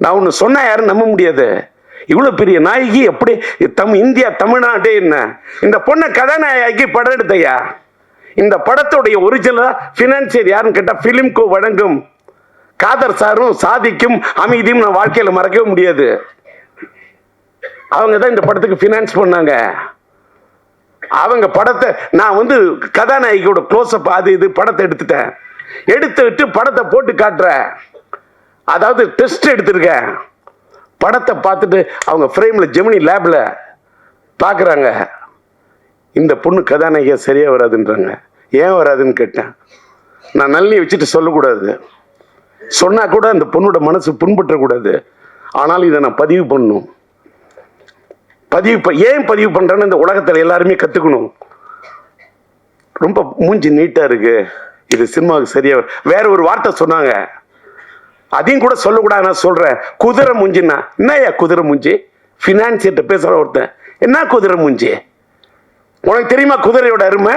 நான் ஒன்று சொன்னா யாரும் நம்ப முடியாது. இவ்வளோ பெரிய நாயகி எப்படி இந்தியா தமிழ்நாடே என்ன இந்த பொண்ணை கதாநாயகி படம் எடுத்தையா? இந்த படத்துடைய ஒரிஜினலா பினான்சியர் யாருன்னு கேட்டா பிலிம்கோ வழங்கும் காதர் சாரும் சாதிக்கும் அமைதியும் நான் வாழ்க்கையில மறக்கவே முடியாது. அவங்க தான் இந்த படத்துக்கு பினான்ஸ் பண்ணாங்க. அவங்க படத்தை நான் கதாநாயகியோட க்ளோஸ்அப் அது இது படத்தை எடுத்துட்டு படத்தை போட்டு காட்டுறேன். அதாவது டெஸ்ட் எடுத்திருக்கேன். படத்தை பார்த்துட்டு அவங்க ஃப்ரேமில் ஜெமினி லேபில் பார்க்குறாங்க. இந்த பொண்ணு கதாநாயகியா சரியாக வராதுன்றாங்க. ஏன் வராதுன்னு கேட்டேன். நான் நல்லி வச்சுட்டு சொல்லக்கூடாது, சொன்னால் கூட அந்த பொண்ணோட மனசு புண்பற்றக்கூடாது. ஆனாலும் இதை நான் பதிவு பண்ணணும். ஏன் பதிவு பண்ணுறேன்னு இந்த உலகத்தில் எல்லாருமே கற்றுக்கணும். ரொம்ப மூஞ்சி நீட்டாக இருக்கு, இது சினிமாவுக்கு சரியாக வேற ஒரு வார்த்தை சொன்னாங்க, அதையும் கூட சொல்லக்கூடாது. நான் சொல்றேன், குதிரை மூஞ்சின்னா என்னையா குதிரை மூஞ்சி? பினான்சியர்கிட்ட பேசுற ஒருத்தன் என்ன குதிரை மூஞ்சி? உனக்கு தெரியுமா குதிரையோட அருமை?